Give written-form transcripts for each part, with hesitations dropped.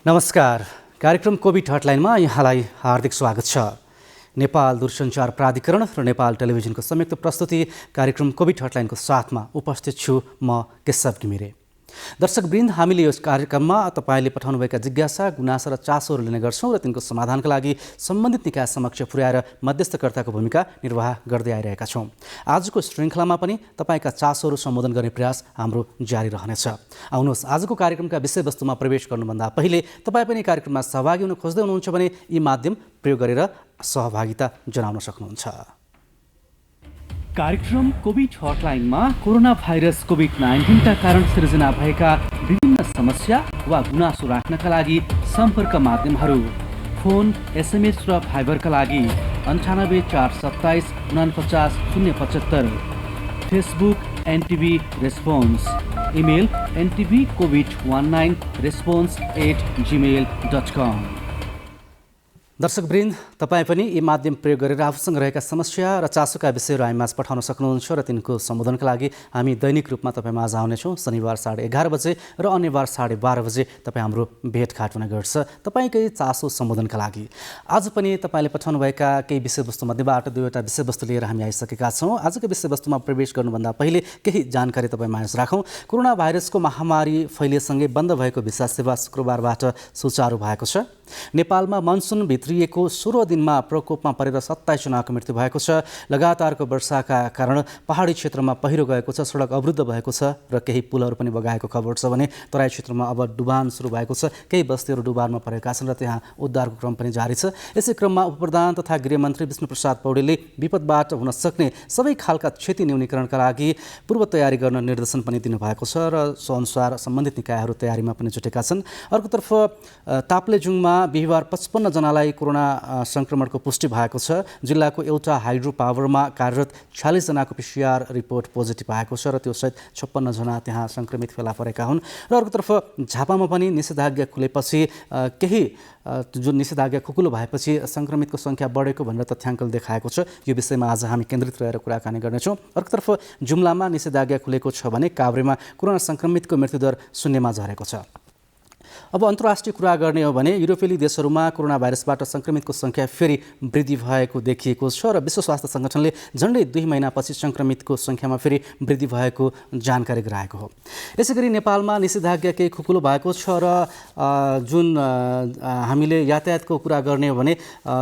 नमस्कार। कार्यक्रम कोभिड हटलाइनमा यहाँलाई हार्दिक स्वागत छ। नेपाल दूरसञ्चार प्राधिकरण र नेपाल टेलिभिजनको संयुक्त प्रस्तुति कार्यक्रम कोभिड हटलाइनको साथमा उपस्थित छु म केशव घिमिरे। दर्शकवृन्द, हामीले यस कार्यक्रममा तपाईले पठाउनुभएका जिज्ञासा, गुनासा र चासोहरू लिने गर्छौं र तिनको समाधानका लागि सम्बन्धित निकाय समक्ष पुर्याएर मध्यस्थकर्ताको भूमिका निर्वाह गर्दै आइरहेका छौं। आजको श्रृङ्खलामा पनि तपाईका चासोहरू सम्बोधन गर्ने प्रयास हाम्रो जारी रहनेछ। आउनुहोस्, आजको कार्यक्रमका विषयवस्तुमा प्रवेश गर्नुभन्दा पहिले तपाई पनि कार्यक्रममा सहभागी हुन खोज्दै हुनुहुन्छ भने यी माध्यम प्रयोग गरेर सहभागिता जनाउन सक्नुहुन्छ। कार्यक्रम कोभिड हटलाइनमा कोरोना भाइरस कोभिड-19 का कारण सिर्जना भएका विभिन्न समस्या वा गुनासो राख्नका लागि सम्पर्क माध्यमहरू फोन, एसएमएस र फाइबरका लागि 98 427 49 075, Facebook NTV response, email ntvcovid19response@gmail.com। दर्शकवृन्द, तपाईँ पनि यी माध्यम प्रयोग गरेर आफूसँग रहेका समस्या र चासोका विषयहरू हामीमाझ पठाउन सक्नुहुन्छ र तिनको सम्बोधनका लागि हामी दैनिक रूपमा तपाईँमाझ आउनेछौँ। शनिबार 11:30 बजे र अन्यबार 12:30 बजे तपाईँ हाम्रो भेटघाट हुने गर्छ तपाईँकै चासो सम्बोधनका लागि। आज पनि तपाईँले पठाउनुभएका केही विषयवस्तुमध्येबाट दुईवटा विषयवस्तु लिएर हामी आइसकेका छौँ। आजको विषयवस्तुमा प्रवेश गर्नुभन्दा पहिले केही जानकारी तपाईँमाझ राखौँ। कोरोना भाइरसको महामारी फैलिएसँगै बन्द भएको भिसा सेवा शुक्रबारबाट सुचारू भएको छ। नेपालमा मनसुन भित्रिएको 16 दिनमा प्रकोपमा परेर 27 जनाको मृत्यु भएको छ। लगातारको वर्षाका कारण पहाडी क्षेत्रमा पहिरो गएको छ, सडक अवरुद्ध भएको छ र केही पुलहरू पनि बगाएको खबर छ भने तराई क्षेत्रमा अब डुबान सुरु भएको छ। केही बस्तीहरू डुबानमा परेका छन् र त्यहाँ उद्धारको क्रम पनि जारी छ। यसै क्रममा उपप्रधान तथा गृहमन्त्री विष्णुप्रसाद पौडेलले विपदबाट हुन सक्ने सबै खालका क्षति न्यूनीकरणका लागि पूर्व तयारी गर्न निर्देशन पनि दिनुभएको छ र सोअनुसार सम्बन्धित निकायहरू तयारीमा पनि जुटेका छन्। अर्कोतर्फ ताप्लेजुङमा बिहिबार 55 जनालाई कोरोना संक्रमणको पुष्टि भएको छ। जिल्लाको एउटा हाइड्रो पावरमा कार्यरत 46 जनाको PCR रिपोर्ट पोजिटिभ आएको छ र त्यो सहित 56 जना त्यहाँ संक्रमित फेला परेका हुन्। र अर्कोतर्फ झापामा पनि निषेधाज्ञा खुलेपछि केही जुन निषेधाज्ञा खुकुलो भएपछि संक्रमितको संख्या बढेको भनेर तथ्याङ्कले देखाएको छ। यो विषयमा आज हामी केन्द्रित रहेर कुराकानी गर्नेछौँ। अर्कोतर्फ जुम्लामा निषेधाज्ञा खुलेको छ भने काभ्रेमा कोरोना संक्रमितको मृत्युदर शून्यमा झरेको छ। अब अन्तर्राष्ट्रिय कुरा गर्ने हो भने युरोपेली देशहरूमा कोरोना भाइरसबाट संक्रमितको संख्या फेरि वृद्धि भएको देखिएको छ र विश्व स्वास्थ्य सङ्गठनले झन्डै 2 महिनापछि संक्रमितको संख्यामा फेरि वृद्धि भएको जानकारी गराएको हो। यसैगरी नेपालमा निषेधाज्ञा केही खुकुलो भएको छ र जुन हामीले यातायातको कुरा गर्ने हो भने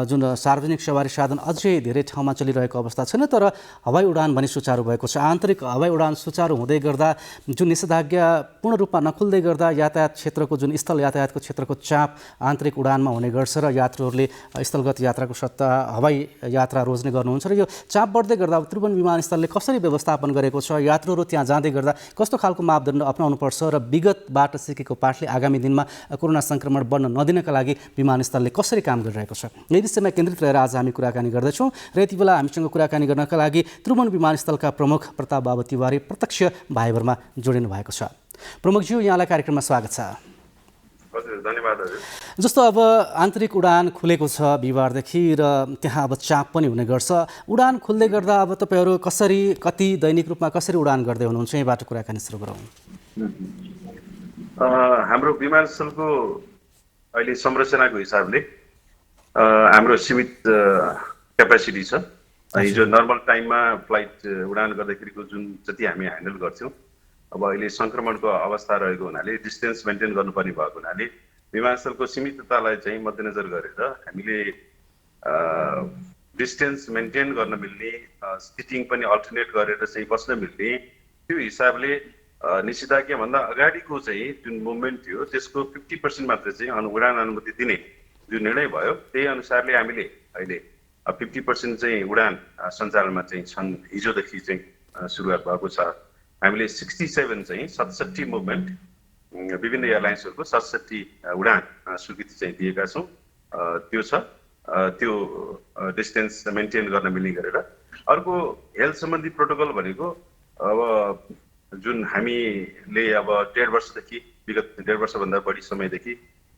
जुन सार्वजनिक सवारी साधन अझै धेरै ठाउँमा चलिरहेको अवस्था छैन, तर हवाई उडान भने सुचारू भएको छ। आन्तरिक हवाई उडान सुचारू हुँदै गर्दा जुन निषेधाज्ञा पूर्ण रूपमा नखुल्दै गर्दा यातायात क्षेत्रको जुन स्थल यातायातको क्षेत्रको चाप आन्तरिक उडानमा हुने गर्छ र यात्रुहरूले स्थलगत यात्राको सट्टा हवाई यात्रा रोज्ने गर्नुहुन्छ र यो चाप बढ्दै गर्दा त्रिभुवन विमानस्थलले कसरी व्यवस्थापन गरेको छ, यात्रुहरू त्यहाँ जाँदै गर्दा कस्तो खालको मापदण्ड अपनाउनुपर्छ र विगतबाट सिकेको पाठले आगामी दिनमा कोरोना संक्रमण बढ्न नदिनका लागि विमानस्थलले कसरी काम गरिरहेको छ, यही विषयमा केन्द्रित रहेर आज हामी कुराकानी गर्दैछौँ। र यति बेला हामीसँग कुराकानी गर्नका लागि त्रिभुवन विमानस्थलका प्रमुख प्रताप बाबु तिवारी प्रत्यक्ष भाइबरमा जोडिनु भएको छ। प्रमुखज्यू, यहाँलाई कार्यक्रममा स्वागत छ। धन्यवाद हजुर। जस्तो अब आन्तरिक उडान खुलेको छ बिहिबारदेखि र त्यहाँ अब चाप पनि हुने गर्छ। उडान खुल्दै गर्दा अब तपाईँहरू कसरी, कति दैनिक रूपमा कसरी उडान गर्दै हुनुहुन्छ, यहीँबाट कुराकानी सुरु गरौँ। हाम्रो विमानस्थलको अहिले संरचनाको हिसाबले हाम्रो सीमित क्यापेसिटी छ। हिजो नर्मल टाइममा फ्लाइट उडान गर्दाखेरिको जुन जति हामी ह्यान्डल गर्थ्यौँ, अब अहिले संक्रमणको अवस्था रहेको हुनाले डिस्टेन्स मेन्टेन गर्नुपर्ने भएको हुनाले विमानस्थलको सीमिततालाई चाहिँ मध्यनजर गरेर हामीले डिस्टेन्स मेन्टेन गर्न मिल्ने, सिटिङ पनि अल्टरनेट गरेर चाहिँ बस्न मिल्ने, त्यो हिसाबले निषेधाज्ञाभन्दा अगाडिको चाहिँ जुन मुभमेन्ट थियो त्यसको 50% मात्र चाहिँ उडान अनुमति दिने जुन निर्णय भयो त्यही अनुसारले हामीले अहिले 50% चाहिँ उडान सञ्चालनमा चाहिँ छन्। हिजोदेखि चाहिँ सुरुवात भएको छ। हामीले 67 चाहिँ 67 मुभमेन्ट विभिन्न एयरलाइन्सहरूको 67 उडान स्वीकृति चाहिँ दिएका छौँ। त्यो छ, त्यो डिस्टेन्स मेन्टेन गर्न मिल्ने गरेर। अर्को हेल्थ सम्बन्धी प्रोटोकल भनेको अब जुन हामीले अब 1.5 वर्षदेखि विगत 1.5 वर्षभन्दा बढी समयदेखि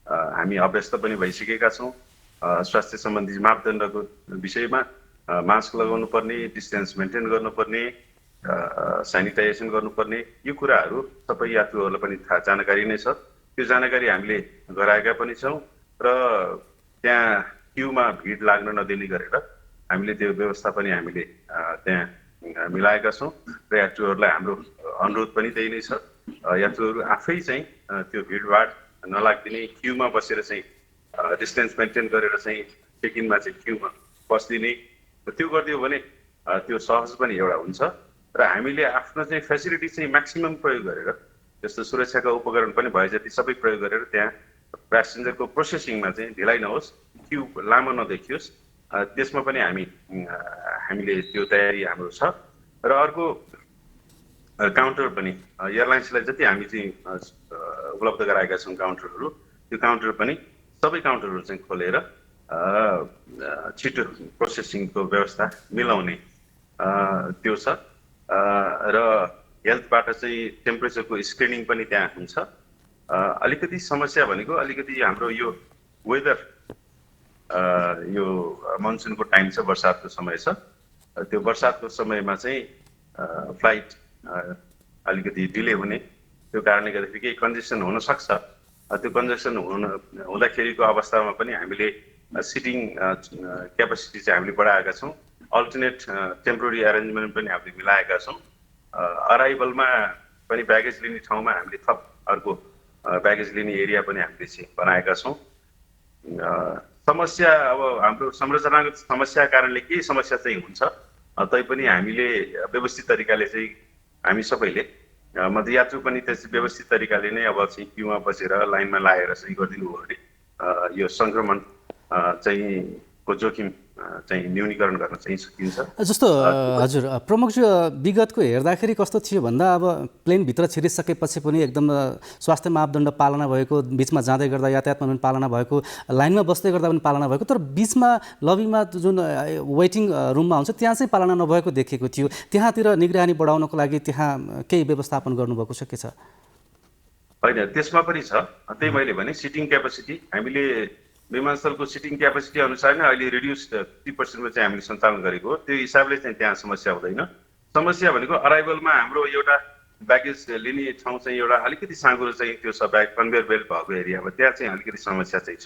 हामी अभ्यस्त पनि भइसकेका छौँ। स्वास्थ्य सम्बन्धी मापदण्डको विषयमा मास्क लगाउनु पर्ने, डिस्टेन्स मेन्टेन गर्नुपर्ने, सेनिटाइजेसन गर्नुपर्ने, यो कुराहरू सबै यात्रुहरूलाई पनि थाहा जानकारी नै छ। त्यो जानकारी हामीले गराएका पनि छौँ र त्यहाँ क्युमा भिड लाग्न नदिने गरेर हामीले त्यो व्यवस्था पनि हामीले त्यहाँ मिलाएका छौँ र यात्रुहरूलाई हाम्रो अनुरोध पनि त्यही नै छ। यात्रुहरू आफै चाहिँ त्यो भिडभाड नलागिदिने क्युमा बसेर चाहिँ डिस्टेन्स मेन्टेन गरेर चाहिँ चेक इनमा चाहिँ क्युमा बसिदिने त्यो गरिदियो भने त्यो सहज पनि एउटा हुन्छ र हामीले आफ्नो चाहिँ फेसिलिटी चाहिँ म्याक्सिमम प्रयोग गरेर जस्तो सुरक्षाका उपकरण पनि भए जति सबै प्रयोग गरेर त्यहाँ प्यासेन्जरको प्रोसेसिङमा चाहिँ ढिलाइ नहोस्, क्यु लामो नदेखियोस्, त्यसमा पनि हामीले त्यो तयारी हाम्रो छ। र अर्को काउन्टर पनि एयरलाइन्सलाई जति हामी चाहिँ उपलब्ध गराएका छौँ काउन्टरहरू, त्यो काउन्टर पनि सबै काउन्टरहरू चाहिँ खोलेर छिटो प्रोसेसिङको व्यवस्था मिलाउने त्यो छ। र हेल्थबाट चाहिँ टेम्परेचरको स्क्रिनिङ पनि त्यहाँ हुन्छ। अलिकति समस्या भनेको अलिकति हाम्रो यो वेदर, यो मनसुनको टाइम छ, बर्सातको समय छ, त्यो बर्सातको समयमा चाहिँ फ्लाइट अलिकति डिले हुने, त्यो कारणले गर्दाखेरि केही कन्जेसन हुनसक्छ। त्यो कन्जेसन हुँदाखेरिको अवस्थामा पनि हामीले सिटिङ क्यापेसिटी चाहिँ हामीले बढाएका छौँ। अल्टरनेट टेम्पोररी एरेन्जमेन्ट पनि हामीले मिलाएका छौँ। अराइभलमा पनि ब्यागेज लिने ठाउँमा हामीले थप अर्को ब्यागेज लिने एरिया पनि हामीले चाहिँ बनाएका छौँ। समस्या अब हाम्रो संरचनागत समस्या कारणले केही समस्या चाहिँ हुन्छ, तैपनि हामीले व्यवस्थित तरिकाले चाहिँ हामी सबैले यात्रु पनि त्यस व्यवस्थित तरिकाले नै अब चाहिँ क्युमा बसेर लाइनमा लागेर चाहिँ गरिदिनु हो भने यो सङ्क्रमण चाहिँ को जोखिम चाहिँ न्यूनीकरण गर्न चाहिँ सकिन्छ। जस्तो हजुर प्रमुखजी, विगतको हेर्दाखेरि कस्तो थियो भन्दा अब प्लेनभित्र छिरिसकेपछि पनि एकदम स्वास्थ्य मापदण्ड पालना भएको, बिचमा जाँदै गर्दा यातायातमा पनि पालना भएको, लाइनमा बस्दै गर्दा पनि पालना भएको, तर बिचमा लबीमा जुन वेटिङ रुममा हुन्छ त्यहाँ चाहिँ पालना नभएको देखिएको थियो। त्यहाँतिर निगरानी बढाउनको लागि त्यहाँ केही व्यवस्थापन गर्नुभएको छ के छ? होइन, त्यसमा पनि छ। त्यही मैले भने सिटिङ क्यापेसिटी हामीले विमानस्थलको सिटिङ क्यापेसिटी अनुसार नै अहिले रिड्युस्ड 50% चाहिँ हामीले सञ्चालन गरेको हो। त्यो हिसाबले चाहिँ त्यहाँ समस्या हुँदैन। समस्या भनेको अराइभलमा हाम्रो एउटा ब्यागेज लिने ठाउँ चाहिँ एउटा अलिकति साँगुरो चाहिँ त्यो छ, ब्याग कन्भेयर बेल्ट भएको एरियामा त्यहाँ चाहिँ अलिकति समस्या चाहिँ छ,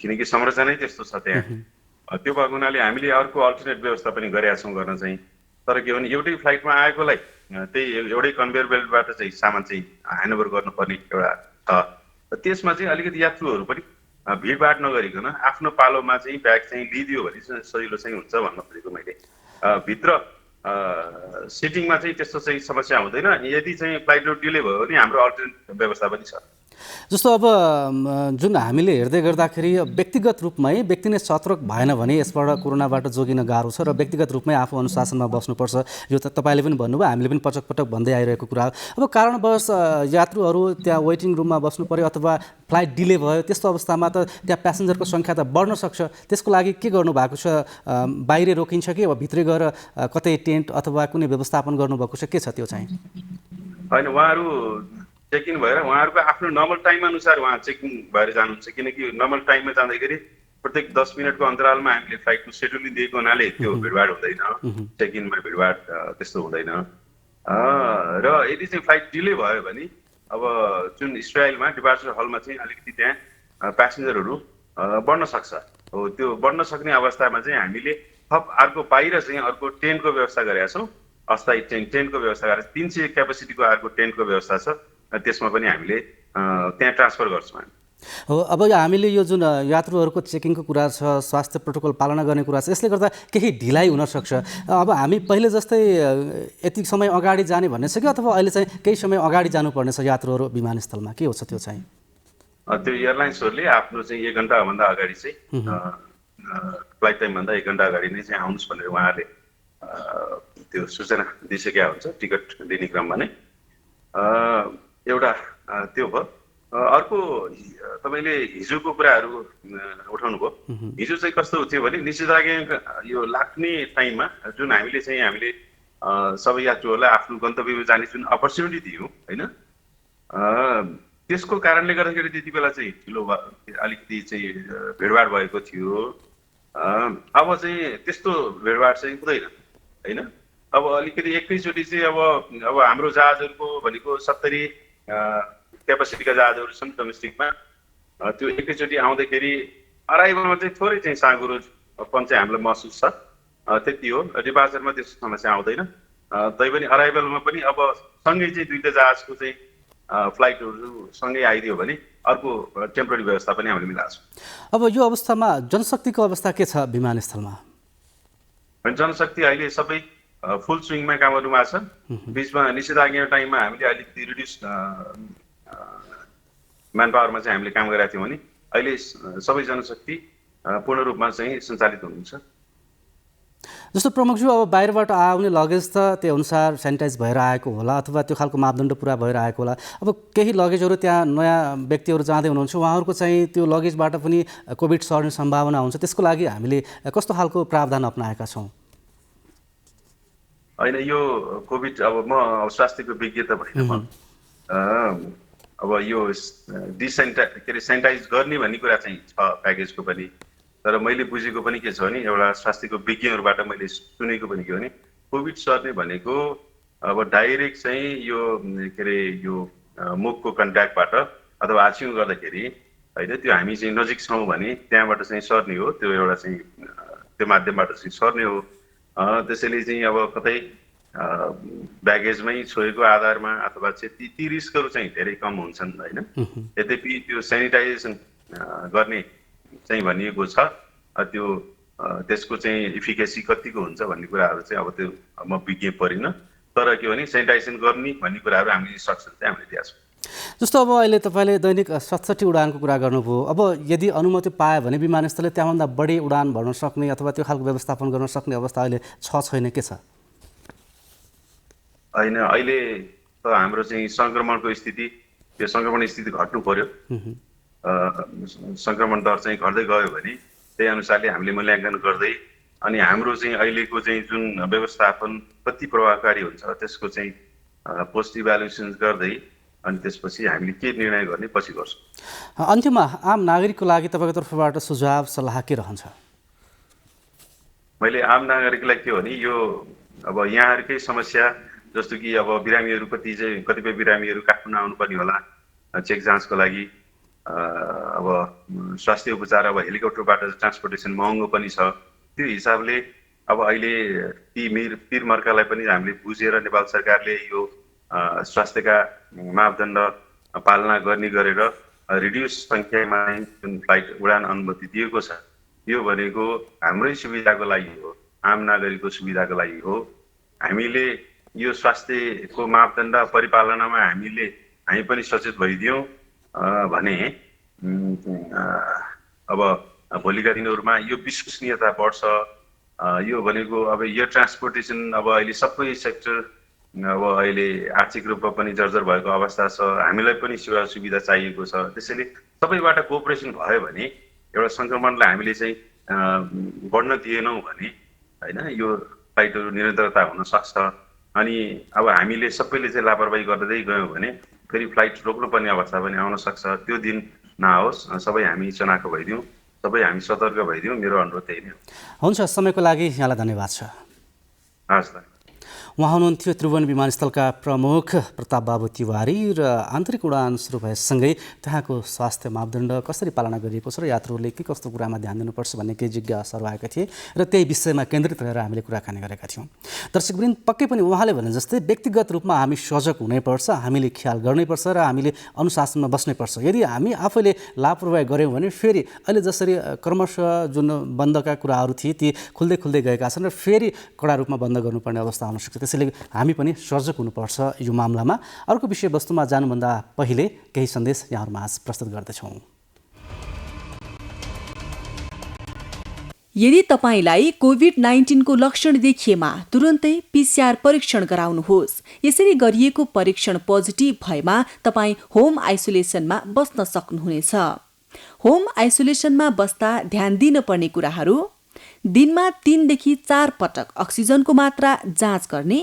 किनकि संरचनै त्यस्तो छ त्यहाँ। त्यो भएको हुनाले हामीले अर्को अल्टरनेट व्यवस्था पनि गरेका छौँ गर्न चाहिँ। तर के भने एउटै फ्लाइटमा आएकोलाई त्यही एउटै कन्भेयर बेल्टबाट चाहिँ सामान चाहिँ ह्यान्डओभर गर्नुपर्ने एउटा छ। त्यसमा चाहिँ अलिकति यात्रुहरू पनि भिडभाड नगरिकन आफ्नो पालोमा चाहिँ ब्याग चाहिँ लिइदियो भने सजिलो चाहिँ हुन्छ भन्न खोजेको मैले। भित्र सिटिङमा चाहिँ त्यस्तो चाहिँ समस्या हुँदैन। यदि चाहिँ फ्लाइट डिले भयो भने हाम्रो अल्टरनेट व्यवस्था पनि छ। जस्तो अब जुन हामीले हेर्दै गर्दाखेरि व्यक्तिगत रूपमै व्यक्ति नै सतर्क भएन भने यसबाट कोरोनाबाट जोगिन गाह्रो छ र व्यक्तिगत रूपमै आफू अनुशासनमा बस्नुपर्छ। यो त तपाईँले पनि भन्नुभयो, हामीले पनि पटक पटक भन्दै आइरहेको कुरा हो। अब कारणवश यात्रुहरू त्यहाँ वेटिङ रुममा बस्नु पर्यो अथवा फ्लाइट डिले भयो, त्यस्तो अवस्थामा त त्यहाँ प्यासेन्जरको सङ्ख्या त बढ्न सक्छ। त्यसको लागि के गर्नु भएको छ? बाहिर रोकिन्छ कि अब भित्रै गएर कतै टेन्ट अथवा कुनै व्यवस्थापन गर्नुभएको छ? के छ त्यो चाहिँ? होइन, उहाँहरू चेक इन भएर उहाँहरूको आफ्नो नर्मल टाइम अनुसार उहाँ चेकिङ भएर जानुहुन्छ, किनकि नर्मल टाइममा जाँदाखेरि प्रत्येक 10 मिनटको अन्तरालमा हामीले फ्लाइटको सेड्युलिङ दिएको हुनाले त्यो भिडभाड हुँदैन, चेक इनमा भिडभाड त्यस्तो हुँदैन। र यदि चाहिँ फ्लाइट डिले भयो भने अब जुन इजरायलमा डिपार्चर हलमा चाहिँ अलिकति त्यहाँ प्यासेन्जरहरू बढ्न सक्छ। हो, त्यो बढ्न सक्ने अवस्थामा चाहिँ हामीले थप अर्को बाहिर चाहिँ अर्को टेन्टको व्यवस्था गरेका छौँ। अस्थायी टेन्टको व्यवस्था गरेर 300 क्यापेसिटीको अर्को टेन्टको व्यवस्था छ, त्यसमा पनि हामीले त्यहाँ ट्रान्सफर गर्छौँ हामी। हो, अब हामीले यो जुन यात्रुहरूको चेकिङको कुरा छ, स्वास्थ्य प्रोटोकल पालना गर्ने कुरा छ, यसले गर्दा केही ढिलाइ हुनसक्छ। अब हामी पहिले जस्तै यति समय अगाडि जाने भन्ने छ कि अथवा अहिले चाहिँ केही समय अगाडि जानुपर्ने छ यात्रुहरू विमानस्थलमा? के हो छ त्यो चाहिँ? त्यो एयरलाइन्सहरूले आफ्नो चाहिँ 1 घन्टाभन्दा अगाडि चाहिँ फ्लाइट टाइमभन्दा 1 घन्टा अगाडि नै चाहिँ आउनुहोस् भनेर उहाँहरूले त्यो सूचना दिइसकेका हुन्छ टिकट लिने क्रममा नै। एउटा त्यो भयो। अर्को तपाईँले हिजोको कुराहरू उठाउनु भयो। हिजो चाहिँ कस्तो थियो भने निषेधाज्ञा यो लाग्ने टाइममा जुन हामीले सबै यात्रुहरूलाई आफ्नो गन्तव्यमा जाने जुन अपर्च्युनिटी दियौँ होइन, त्यसको कारणले गर्दाखेरि त्यति बेला चाहिँ ठुलो अलिकति चाहिँ भिडभाड भएको थियो। अब चाहिँ त्यस्तो भिडभाड चाहिँ हुँदैन होइन। अब अलिकति एकैचोटि चाहिँ अब हाम्रो जहाजहरूको भनेको 70 क्यापासिटीका जहाजहरू छन् डोमेस्टिकमा, त्यो एकैचोटि आउँदाखेरि अराइभलमा चाहिँ थोरै चाहिँ साँघुरोपन चाहिँ हामीलाई महसुस छ, त्यति हो। डिपार्चरमा त्यस्तो समस्या आउँदैन। तैपनि अराइभलमा पनि अब सँगै चाहिँ दुईटा जहाजको चाहिँ फ्लाइटहरू सँगै आइदियो भने अर्को टेम्पोररी व्यवस्था पनि हामीले मिलाएको छौँ। अब यो अवस्थामा जनशक्तिको अवस्था के छ विमानस्थलमा? जनशक्ति अहिले सबै फुल स्विङमा काम गर्नुभएको छ। बिचमा निषेधाज्ञा टाइममा हामीले अलिकति रिड्युस म्यान पावरमा चाहिँ हामीले काम गरेका थियौँ भने अहिले सबै जनशक्ति पूर्ण रूपमा चाहिँ सञ्चालित हुनुहुन्छ। जस्तो प्रमुखज्यू, अब बाहिरबाट आउने लगेज त त्यो अनुसार सेनिटाइज भएर आएको होला अथवा त्यो खालको मापदण्ड पुरा भएर आएको होला। अब केही लगेजहरू त्यहाँ नयाँ व्यक्तिहरू जाँदै हुनुहुन्छ, उहाँहरूको चाहिँ त्यो लगेजबाट पनि कोभिड सर्ने सम्भावना हुन्छ, त्यसको लागि हामीले कस्तो खालको प्रावधान अपनाएका छौँ? होइन, यो कोभिड अब म स्वास्थ्यको विज्ञ त होइन, अब यो सेनिटाइज गर्ने भन्ने कुरा चाहिँ छ प्याकेजको पनि। तर मैले बुझेको पनि के छ भने एउटा स्वास्थ्यको विज्ञहरूबाट मैले सुनेको पनि के भने कोभिड सर्ने भनेको अब डाइरेक्ट चाहिँ यो के अरे यो मुखको कन्ट्याक्टबाट अथवा हाछिउँ गर्दाखेरि होइन, त्यो हामी चाहिँ नजिक छौँ भने त्यहाँबाट चाहिँ सर्ने हो, त्यो एउटा चाहिँ त्यो माध्यमबाट चाहिँ सर्ने हो। त्यसैले चाहिँ अब कतै ब्यागेजमै छोएको आधारमा अथवा चाहिँ ती रिस्कहरू चाहिँ धेरै कम हुन्छन् होइन। यद्यपि त्यो सेनिटाइजेसन गर्ने चाहिँ भनिएको छ, त्यो त्यसको चाहिँ इफिकेसी कतिको हुन्छ भन्ने कुराहरू चाहिँ अब त्यो म विज्ञ परिन। तर के भने सेनिटाइजेसन गर्ने भन्ने कुराहरू हामीले सक्सन चाहिँ हामीले दिएको छौँ। जस्तो अब अहिले तपाईँले दैनिक 67 उडानको कुरा गर्नुभयो। अब यदि अनुमति पायो भने विमानस्थलले त्यहाँभन्दा बढी उडान भर्न सक्ने अथवा त्यो खालको व्यवस्थापन गर्न सक्ने अवस्था अहिले छैन, के छ? होइन, अहिले त हाम्रो चाहिँ सङ्क्रमणको स्थिति, त्यो सङ्क्रमण स्थिति घट्नु पर्यो। सङ्क्रमण दर चाहिँ घट्दै गयो भने त्यही अनुसारले हामीले मूल्याङ्कन गर्दै अनि हाम्रो चाहिँ अहिलेको चाहिँ जुन व्यवस्थापन कति प्रभावकारी हुन्छ त्यसको चाहिँ पोस्ट इभ्यालुएसन गर्दै अनि त्यसपछि हामीले के निर्णय गर्ने पछि गर्छौँ। अन्त्यमा आम नागरिकको लागि तपाईँको तर्फबाट सुझाव सल्लाह के रहन्छ? मैले आम नागरिकलाई के भने यो अब यहाँहरूकै समस्या जस्तो कि अब बिरामीहरू कतिपय बिरामीहरू काठमाडौँ आउनुपर्ने होला चेक जाँचको लागि। अब स्वास्थ्य उपचार अब हेलिकप्टरबाट ट्रान्सपोर्टेसन महँगो पनि छ। त्यो हिसाबले अब अहिले ती पीर मर्कालाई पनि हामीले बुझेर नेपाल सरकारले यो स्वास्थ्यका मापदण्ड पालना गर्ने गरेर रिड्युस सङ्ख्यामा जुन फ्लाइट उडान अनुमति दिएको छ, यो भनेको हाम्रै सुविधाको लागि हो, आम नागरिकको सुविधाको लागि हो। हामीले यो स्वास्थ्यको मापदण्ड परिपालनामा हामी पनि सचेत भइदियौँ भने अब भोलिका दिनहरूमा यो विश्वसनीयता बढ्छ। यो भनेको अब एयर ट्रान्सपोर्टेसन अब अहिले सबै सेक्टर अब अहिले आर्थिक रूपमा पनि जर्जर भएको अवस्था छ, हामीलाई पनि सेवा सुविधा चाहिएको छ। त्यसैले सबैबाट कोअपरेसन भयो भने एउटा सङ्क्रमणलाई हामीले चाहिँ बढ्न दिएनौँ भने होइन यो फ्लाइटहरू निरन्तरता हुन सक्छ। अनि अब हामीले सबैले चाहिँ लापरवाही गर्दै गयौँ भने फेरि फ्लाइट रोक्नुपर्ने अवस्था पनि आउन सक्छ। त्यो दिन नआओस्, सबै हामी चनाखो भइदिउँ, सबै हामी सतर्क भइदिउँ। मेरो अनुरोध त्यही नै हो। हुन्छ, समयको लागि यहाँलाई धन्यवाद छ। हस् त। उहाँ हुनुहुन्थ्यो त्रिभुवन विमानस्थलका प्रमुख प्रताप बाबु तिवारी र आन्तरिक उडान सुरु भएसँगै त्यहाँको स्वास्थ्य मापदण्ड कसरी पालना गरिएको छ र यात्रुहरूले के कस्तो कुरामा ध्यान दिनुपर्छ भन्ने केही जिज्ञासाहरू आएका थिए र त्यही विषयमा केन्द्रित रहेर हामीले कुराकानी गरेका थियौँ। दर्शकवृन्द, पक्कै पनि उहाँले भने जस्तै व्यक्तिगत रूपमा हामी सजग हुनैपर्छ, हामीले ख्याल गर्नैपर्छ र हामीले अनुशासनमा बस्नैपर्छ। यदि हामी आफैले लापरवाही गऱ्यौँ भने फेरि अहिले जसरी क्रमशः जुन बन्दका कुराहरू थिए ती खुल्दै गएका छन् र फेरि कडा रूपमा बन्द गर्नुपर्ने अवस्था आउन सक्छ। त्यसैले हामी पनि सजग हुनुपर्छ यो मामलामा। अर्को विषयवस्तुमा जानुभन्दा पहिले केही सन्देश यहाँहरूमा आज प्रस्तुत गर्दछौँ। यदि तपाईलाई कोभिड-19 को लक्षण देखिएमा तुरन्तै पीसीआर परीक्षण गराउनुहोस्। यसरी गरिएको परीक्षण पोजिटिभ भएमा तपाईँ होम आइसोलेसनमा बस्न सक्नुहुनेछ। होम आइसोलेसनमा बस्दा ध्यान दिनुपर्ने कुराहरू: दिनमा 3 देखि 4 पटक अक्सिजनको मात्रा जाँच गर्ने,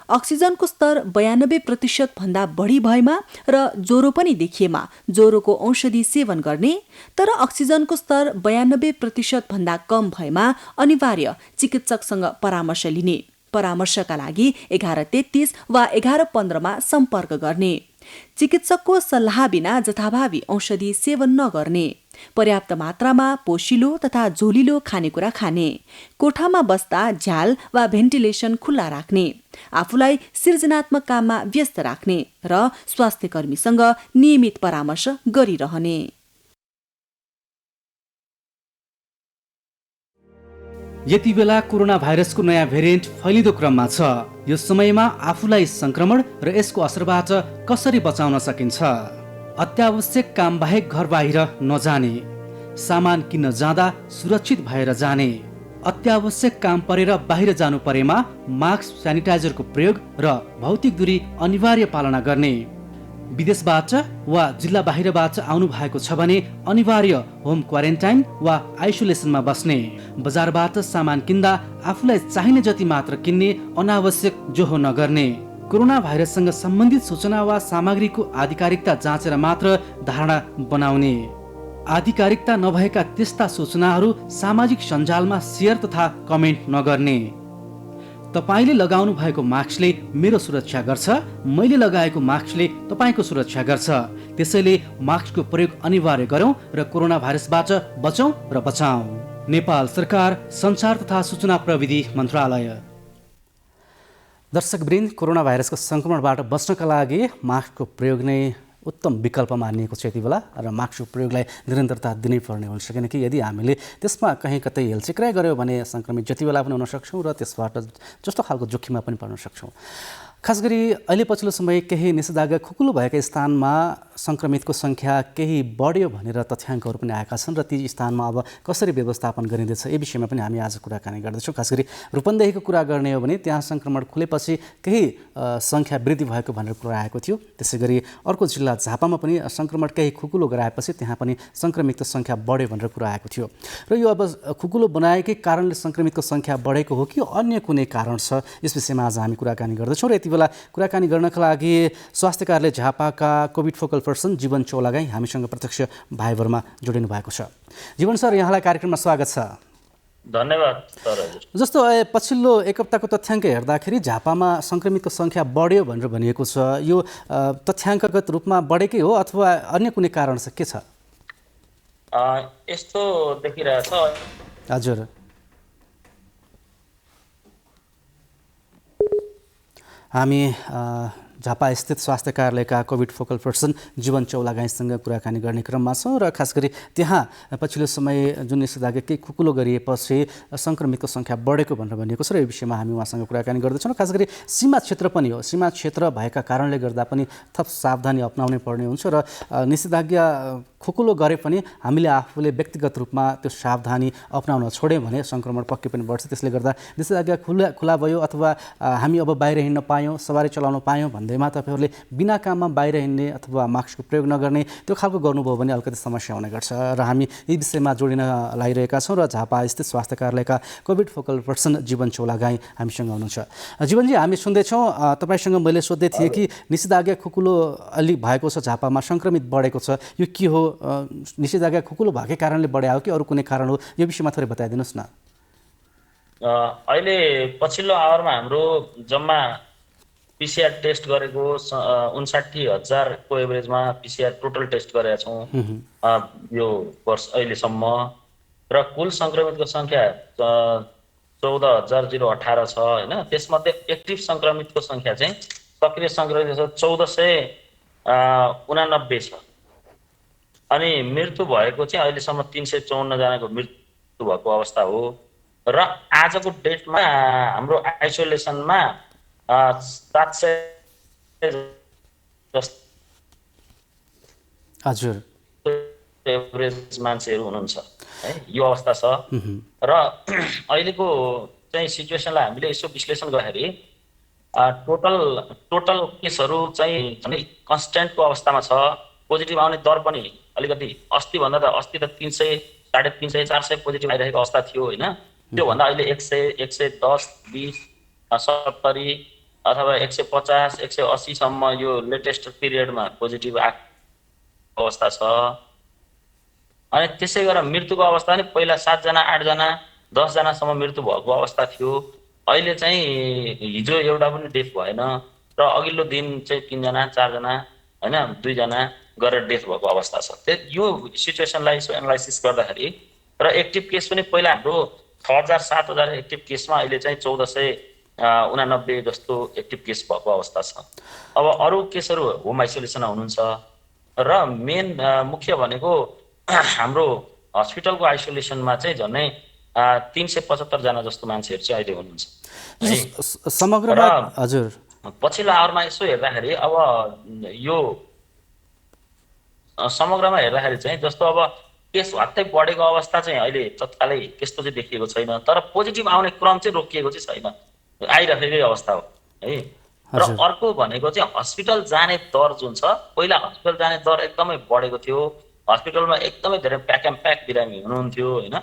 अक्सिजनको स्तर 92% भन्दा बढी भएमा र ज्वरो पनि देखिएमा ज्वरोको औषधि सेवन गर्ने, तर अक्सिजनको स्तर 92% भन्दा कम भएमा अनिवार्य चिकित्सकसँग परामर्श लिने। परामर्शका लागि 1133 वा 1115 मा सम्पर्क गर्ने। चिकित्सकको सल्लाह बिना जथाभावी औषधि सेवन नगर्ने, पर्याप्त मात्रामा पोषिलो तथा झोलिलो खानेकुरा खाने, कोठामा बस्दा झ्याल वा भेन्टिलेसन खुल्ला राख्ने, आफूलाई सृजनात्मक काममा व्यस्त राख्ने र स्वास्थ्यकर्मीसँग नियमित परामर्श गरिरहने। यति बेला कोरोना भाइरसको नयाँ भेरिएन्ट फैलिँदो क्रममा छ। यो समयमा आफूलाई संक्रमण र यसको असरबाट कसरी बचाउन सकिन्छ? अत्यावश्यक काम बाहेक घर बाहिर नजाने, सामान किन्न जाँदा सुरक्षित भएर जाने, अत्यावश्यक काम परेर बाहिर जानु परेमा मास्क, सेनिटाइजरको प्रयोग र भौतिक दूरी अनिवार्य पालना गर्ने, विदेशबाट वा जिल्ला बाहिरबाट आउनु भएको छ भने अनिवार्य होम क्वारेन्टाइन वा आइसोलेसनमा बस्ने, बजारबाट सामान किन्दा आफूलाई चाहिने जति मात्र किन्ने, अनावश्यक जोहो नगर्ने, कोरोना भाइरससँग सम्बन्धित सूचना वा सामग्रीको आधिकारिकता जाँचेर मात्र धारणा बनाउने, आधिकारिकता नभएका त्यस्ता सूचनाहरू सामाजिक सञ्जालमा सेयर तथा कमेन्ट नगर्ने, तपाईले लगाउनु भएको मास्कले मेरो सुरक्षा गर्छ, मैले लगाएको मास्कले तपाईको सुरक्षा गर्छ, त्यसैले मास्कको प्रयोग अनिवार्य गरौँ र कोरोना भाइरसबाट बचौँ र बचाऊ। नेपाल सरकार, सञ्चार तथा सूचना प्रविधि मन्त्रालय। दर्शकवृन्द, कोरोना भाइरसको संक्रमणबाट बच्नका लागि मास्कको प्रयोग नै उत्तम विकल्प मानिएको छ यति बेला, र मास्कको प्रयोगलाई निरन्तरता दिनै पर्ने हुन्छ, किनकि यदि हामीले त्यसमा कहीँ कतै हेलचिक्राइ गऱ्यौँ भने सङ्क्रमित जति बेला पनि हुन सक्छौँ र त्यसबाट जस्तो खालको जोखिममा पनि पर्न सक्छौँ। खास गरी अहिले पछिल्लो समय केही निषेधाज्ञा खुकुलो भएका स्थानमा सङ्क्रमितको सङ्ख्या केही बढ्यो भनेर तथ्याङ्कहरू पनि आएका छन् र ती स्थानमा अब कसरी व्यवस्थापन गरिँदैछ यी विषयमा पनि हामी आज कुराकानी गर्दैछौँ। खास गरी रूपन्देहीको कुरा गर्ने हो भने त्यहाँ सङ्क्रमण खुलेपछि केही सङ्ख्या वृद्धि भएको भनेर कुरा आएको थियो। त्यसै गरी अर्को जिल्ला झापामा पनि सङ्क्रमण केही खुकुलो गराएपछि त्यहाँ पनि सङ्क्रमितको सङ्ख्या बढ्यो भनेर कुरा आएको थियो र यो अब खुकुलो बनाएकै कारणले सङ्क्रमितको सङ्ख्या बढेको हो कि अन्य कुनै कारण छ, यस विषयमा आज हामी कुराकानी गर्दैछौँ। र यति बेला कुराकानी गर्नका लागि स्वास्थ्य कार्यालय झापाका कोभिड फोकल पर्सन जीवन चौलागाई हामीसँग प्रत्यक्ष भाइबरमा जोडिनु भएको छ। जीवन सर, यहाँलाई कार्यक्रममा स्वागत छ। धन्यवाद सर। जस्तो पछिल्लो एक हप्ताको तथ्याङ्क हेर्दाखेरि झापामा सङ्क्रमितको सङ्ख्या बढ्यो भनेर भनिएको छ, यो तथ्याङ्कगत रूपमा बढेकै हो अथवा अन्य कुनै कारण छ, के छ? यस्तो देखिरहेछ। हजुर, हामी झापा स्थित स्वास्थ्य कार्यालयका कोभिड फोकल पर्सन जीवन चौलागाईसँग कुराकानी गर्ने क्रममा छौँ र खास गरी त्यहाँ पछिल्लो समय जुन निषेधाज्ञा केही खुकुलो गरिएपछि सङ्क्रमितको सङ्ख्या बढेको भनेर भनिएको छ र यो विषयमा हामी उहाँसँग कुराकानी गर्दैछौँ। खास गरी सीमा क्षेत्र पनि हो, सीमा क्षेत्र भएका कारणले गर्दा पनि थप सावधानी अपनाउनै पर्ने हुन्छ र निषेधाज्ञा खुकुलो गरे पनि हामीले आफूले व्यक्तिगत रूपमा त्यो सावधानी अपनाउन छोड्यौँ भने सङ्क्रमण पक्कै पनि बढ्छ। त्यसले गर्दा निषेधाज्ञा खुला भयो अथवा हामी अब बाहिर हिँड्न पायौँ, सवारी चलाउन पायौँ भन्दैमा तपाईँहरूले बिना काममा बाहिर हिँड्ने अथवा मास्कको प्रयोग नगर्ने त्यो खालको गर्नुभयो भने अलिकति समस्या हुने गर्छ र हामी यी विषयमा जोडिन लागिरहेका छौँ र झापा स्थित स्वास्थ्य कार्यालयका कोभिड फोकल पर्सन जीवन चौलागाई हामीसँग हुनुहुन्छ। जीवनजी, हामी सुन्दैछौँ, तपाईँसँग मैले सोध्दै थिएँ कि निषेधाज्ञा खुकुलो अलिक भएको छ, झापामा सङ्क्रमित बढेको छ, यो के हो? निषेधाज्ञा खुकुलो भएकै कारणले बढ्या हो कि अरू कुनै कारण हो? यो विषयमा थोरै बताइदिनुहोस् न। अहिले पछिल्लो आवरमा हाम्रो जम्मा पिसिआर टेस्ट गरेको 59,000 को एभरेजमा पिसिआर टोटल टेस्ट गरेका छौँ यो वर्ष अहिलेसम्म, र कुल सङ्क्रमितको सङ्ख्या 14,018 छ होइन। त्यसमध्ये एक्टिभ सङ्क्रमितको सङ्ख्या चाहिँ सक्रिय सङ्क्रमित 1489 छ, अनि मृत्यु भएको चाहिँ अहिलेसम्म 354 जनाको मृत्यु भएको अवस्था हो। र आजको डेटमा हाम्रो आइसोलेसनमा 700 हजुर एभरेज मान्छेहरू हुनुहुन्छ है, यो अवस्था छ। र अहिलेको चाहिँ सिचुएसनलाई हामीले यसो विश्लेषण गर्दाखेरि टोटल केसहरू चाहिँ कन्स्ट्यान्टको अवस्थामा छ। पोजिटिभ आउने दर पनि अलिकति अस्ति त 300, 350, 400 पोजिटिभ आइरहेको अवस्था थियो होइन। त्योभन्दा अहिले 100, 110, 20, 70 अथवा 150, 180 सम्म यो लेटेस्ट पिरियडमा पोजिटिभ आएको अवस्था छ। अनि त्यसै गरेर मृत्युको अवस्था पनि पहिला 7 जना, 8 जना, 10 जनासम्म मृत्यु भएको अवस्था थियो। अहिले चाहिँ हिजो एउटा पनि डेथ भएन र अघिल्लो दिन चाहिँ 3 जना, 4 जना होइन 2 जना गरेर डेथ भएको अवस्था छ। यो सिचुएसनलाई यसो एनालाइसिस गर्दाखेरि र एक्टिभ केस पनि पहिला हाम्रो 6000 7000 एक्टिभ केसमा अहिले चाहिँ 1489 जस्तो एक्टिभ केस भएको अवस्था छ। अब अरू केसहरू होम आइसोलेसनमा हुनुहुन्छ र मेन मुख्य भनेको हाम्रो हस्पिटलको आइसोलेसनमा चाहिँ झन्डै 375 जना जस्तो मान्छेहरू चाहिँ अहिले हुनुहुन्छ है। समग्रमा हजुर पछिल्लो आवरमा यसो हेर्दाखेरि अब यो समग्रमा हेर्दाखेरि चाहिँ जस्तो अब केस हत्तै बढेको अवस्था चाहिँ अहिले तत्कालै त्यस्तो चाहिँ देखिएको छैन, तर पोजिटिभ आउने क्रम चाहिँ रोकिएको चाहिँ छैन, आइरहेकै अवस्था हो है। र अर्को भनेको चाहिँ हस्पिटल जाने दर जुन छ, पहिला हस्पिटल जाने दर एकदमै बढेको थियो, हस्पिटलमा एकदमै धेरै प्याक एन्ड प्याक बिरामी हुनुहुन्थ्यो होइन,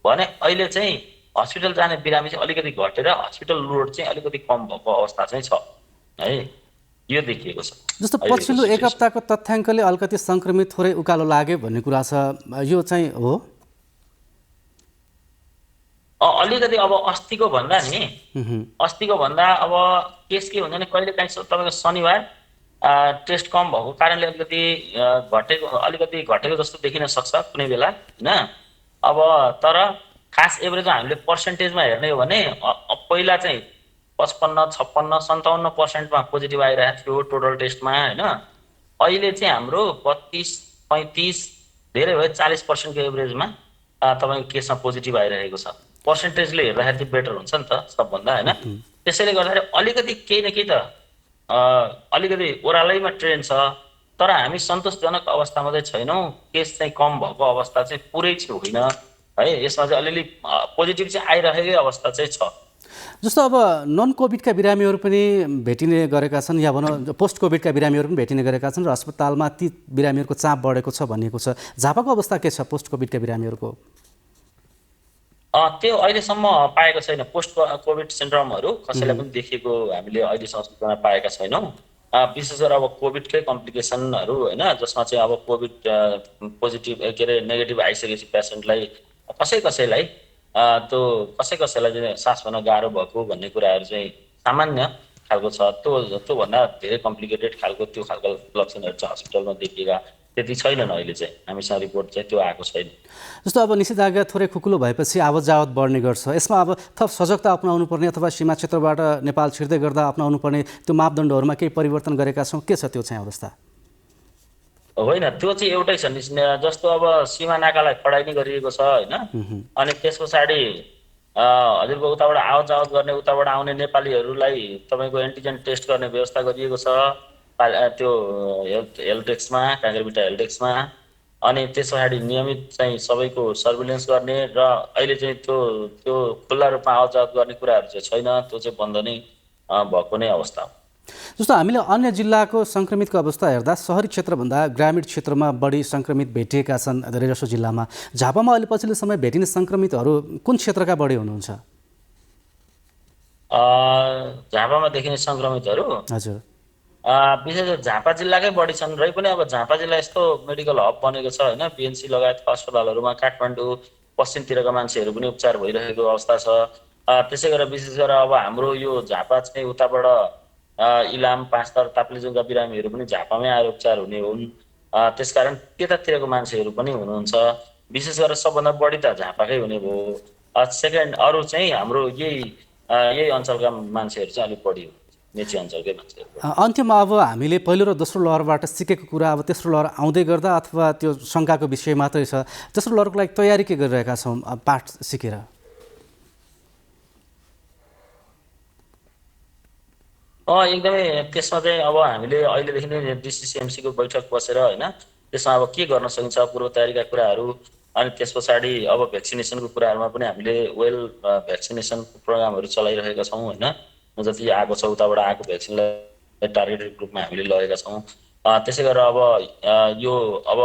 भने अहिले चाहिँ हस्पिटल जाने बिरामी चाहिँ अलिकति घटेर हस्पिटल लोड चाहिँ अलिकति कम भएको अवस्था चाहिँ छ है, यो देखिएको छ। जस्तो पछिल्लो एक हप्ताको तथ्याङ्कले अलिकति सङ्क्रमित थोरै उकालो लाग्यो भन्ने कुरा छ, यो चाहिँ हो? अलिकति अब अस्तिको भन्दा अब केस के हुन्छ भने कहिले काहीँ तपाईँको शनिबार टेस्ट कम भएको कारणले अलिकति घटेको जस्तो देखिन सक्छ कुनै बेला होइन। अब तर खास एभरेजमा हामीले पर्सेन्टेजमा हेर्ने हो भने पहिला चाहिँ 55, 56, 57% पोजिटिभ आइरहेको थियो टोटल टेस्टमा होइन। अहिले चाहिँ हाम्रो 32, 35 धेरै भयो 40% एभरेजमा तपाईँको केसमा पोजिटिभ आइरहेको छ। पर्सेन्टेजले हेर्दाखेरि चाहिँ बेटर हुन्छ नि त सबभन्दा होइन। त्यसैले गर्दाखेरि अलिकति केही न केही त अलिकति ओह्रालैमा ट्रेन्ड छ, तर हामी सन्तोषजनक अवस्थामा चाहिँ छैनौँ। केस चाहिँ कम भएको अवस्था चाहिँ पुरै चाहिँ होइन है, यसमा चाहिँ अलिअलि पोजिटिभ चाहिँ आइरहेकै अवस्था चाहिँ छ। जस्तो अब नन कोभिडका बिरामीहरू पनि भेटिने गरेका छन्, या भनौँ पोस्ट कोभिडका बिरामीहरू पनि भेटिने गरेका छन् र अस्पतालमा ती बिरामीहरूको चाप बढेको छ भनिएको छ। झापाको अवस्था के छ पोस्ट कोभिडका बिरामीहरूको? त्यो अहिलेसम्म पाएको छैन, पोस्ट कोभिड सिन्ड्रोमहरू कसैलाई पनि देखिएको हामीले अहिलेसम्म सूचना पाएका छैनौँ। विशेष गरेर अब कोभिडकै कम्प्लिकेसनहरू होइन, जसमा चाहिँ अब कोभिड पोजिटिभ के अरे नेगेटिभ आइसकेपछि पेसेन्टलाई कसैलाई चाहिँ सास फेर्न गाह्रो भएको भन्ने कुराहरू चाहिँ सामान्य खालको छ। त्योभन्दा धेरै कम्प्लिकेटेड खालको लक्षणहरू चाहिँ हस्पिटलमा देखिएका त्यति छैनन् अहिले चाहिँ, हामीसँग रिपोर्ट चाहिँ त्यो आएको छैन। जस्तो अब निषेधाज्ञा थोरै खुकुलो भएपछि आवत जावत बढ्ने गर्छ, यसमा अब थप सजगता अपनाउनु पर्ने अथवा सीमा क्षेत्रबाट नेपाल छिर्दै गर्दा अपनाउनु पर्ने त्यो मापदण्डहरूमा केही परिवर्तन गरेका छौँ, के छ त्यो चाहिँ अवस्था? होइन, त्यो चाहिँ एउटै छ। जस्तो अब सीमा नाकालाई खडाइ नै गरिएको छ होइन, अनि त्यस पछाडि हजुरको उताबाट आवत जावत गर्ने उताबाट आउने नेपालीहरूलाई तपाईँको एन्टिजेन टेस्ट गर्ने व्यवस्था गरिएको छ त्यो हेल्थ डेस्कमा, काँक्रेबिटा हेल्थ डेस्कमा। अनि त्यस पछाडि नियमित चाहिँ सबैको सर्भिलेन्स गर्ने र अहिले चाहिँ त्यो खुल्ला रूपमा आवत जावत गर्ने कुराहरू चाहिँ छैन, त्यो चाहिँ बन्द नै भएको नै अवस्था हो। जस्तो हामीले अन्य जिल्लाको सङ्क्रमितको अवस्था हेर्दा सहरी क्षेत्रभन्दा ग्रामीण क्षेत्रमा बढी सङ्क्रमित भेटिएका छन् धेरैजसो जिल्लामा। झापामा अहिले पछिल्लो समय भेटिने सङ्क्रमितहरू कुन क्षेत्रका बढी हुनुहुन्छ? झापामा देखिने सङ्क्रमितहरू हजुर विशेष गरी झापा जिल्लाकै बढी छन्। र पनि अब झापा जिल्ला यस्तो मेडिकल हब बनेको छ होइन, बिएनसी लगायतका अस्पतालहरूमा काठमाडौँ पश्चिमतिरका मान्छेहरू पनि उपचार भइरहेको अवस्था छ। त्यसै गरेर विशेष गरेर अब हाम्रो यो झापा चाहिँ उताबाट इलाम, पाँचथर, ताप्लेजुङका बिरामीहरू पनि झापामै आएर उपचार हुने हुन्। त्यसकारण त्यतातिरको मान्छेहरू पनि हुनुहुन्छ। विशेष गरेर सबभन्दा बढी त झापाकै हुने भयो। सेकेन्ड अरू चाहिँ हाम्रो यही अञ्चलका मान्छेहरू चाहिँ अलिक बढी हो, मेची अञ्चलकै मान्छेहरू। अन्त्यमा अब हामीले पहिलो र दोस्रो लहरबाट सिकेको कुरा अब तेस्रो लहर आउँदै गर्दा अथवा त्यो शङ्काको विषय मात्रै छ, तेस्रो लहरको लागि तयारी के गरिरहेका छौँ पाठ सिकेर? एकदमै त्यसमा चाहिँ अब हामीले अहिलेदेखि नै डिसिसिएमसीको बैठक बसेर होइन, त्यसमा अब के गर्न सकिन्छ पूर्व तयारीका कुराहरू, अनि त्यस पछाडि अब भ्याक्सिनेसनको कुराहरूमा पनि हामीले भ्याक्सिनेसन प्रोग्रामहरू चलाइरहेका छौँ होइन। जति आएको छ उताबाट आएको भ्याक्सिनलाई टार्गेटेड ग्रुपमा हामीले लगेका छौँ। त्यसै गरेर अब यो अब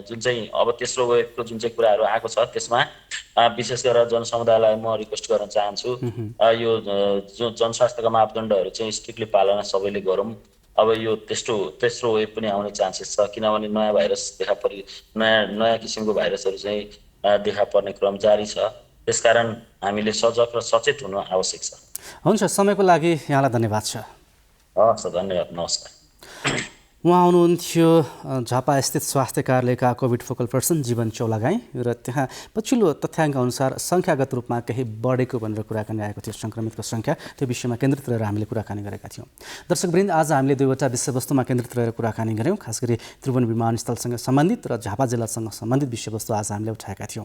जुन चाहिँ अब तेस्रो वेभको जुन चाहिँ कुराहरू आएको छ त्यसमा विशेष गरेर जनसमुदायलाई म रिक्वेस्ट गर्न चाहन्छु, यो जनस्वास्थ्यका मापदण्डहरू चाहिँ स्ट्रिक्टली पालना सबैले गरौँ। अब यो तेस्रो वेभ पनि आउने चान्सेस छ, किनभने नयाँ भाइरस नयाँ किसिमको भाइरसहरू चाहिँ देखा पर्ने क्रम जारी छ। त्यसकारण हामीले सजग र सचेत हुनु आवश्यक छ। हुन्छ, समयको लागि यहाँलाई धन्यवाद छ। हस्, धन्यवाद, नमस्कार। उहाँ हुनुहुन्थ्यो झापा स्थित स्वास्थ्य कार्यालयका कोभिड फोकल पर्सन जीवन चौलागाई र त्यहाँ पछिल्लो तथ्याङ्क अनुसार सङ्ख्यागत रूपमा केही बढेको भनेर कुराकानी आएको थियो सङ्क्रमितको सङ्ख्या त्यो विषयमा केन्द्रित रहेर हामीले कुराकानी गरेका थियौँ। दर्शकवृन्द, आज हामीले दुईवटा विषयवस्तुमा केन्द्रित रहेर कुराकानी गऱ्यौँ। खास गरी त्रिभुवन विमानस्थलसँग सम्बन्धित र झापा जिल्लासँग सम्बन्धित विषयवस्तु आज हामीले उठाएका थियौँ।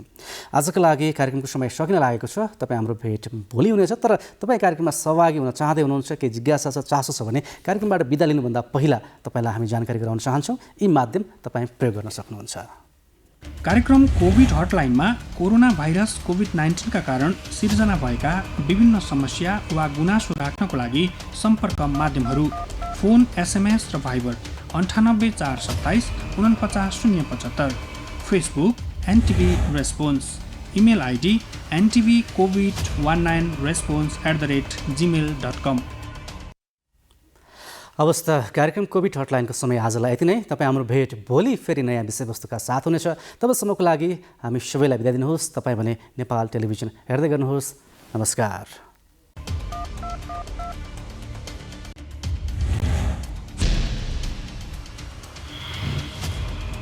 आजको लागि कार्यक्रमको समय सकिन लागेको छ। तपाईँ हाम्रो भेट भोलि हुनेछ। तर तपाईँ कार्यक्रममा सहभागी हुन चाहँदै हुनुहुन्छ, केही जिज्ञासा छ, चासो छ भने कार्यक्रमबाट बिदा लिनुभन्दा पहिला तपाईँलाई हामी जानकारी गराउन चाहन्छौँ। यी माध्यम तपाईँ प्रयोग गर्न सक्नुहुन्छ। कार्यक्रम कोभिड हटलाइनमा कोरोना भाइरस कोभिड-19 का कारण सिर्जना भएका विभिन्न समस्या वा गुनासो राख्नको लागि सम्पर्क माध्यमहरू फोन, SMS र Viber 98 427 49 075, Facebook NTV response, email ID ntvcovid19response@gmail.com। अवस्था कार्यक्रम कोभिड हटलाइनको समय आजलाई यति नै। तपाईँ हाम्रो भेट भोलि फेरि नयाँ विषयवस्तुका साथ हुनेछ। तबसम्मको लागि हामी सबैलाई बिदा दिनुहोस्। तपाईँ भने नेपाल टेलिभिजन हेर्दै गर्नुहोस्। नमस्कार।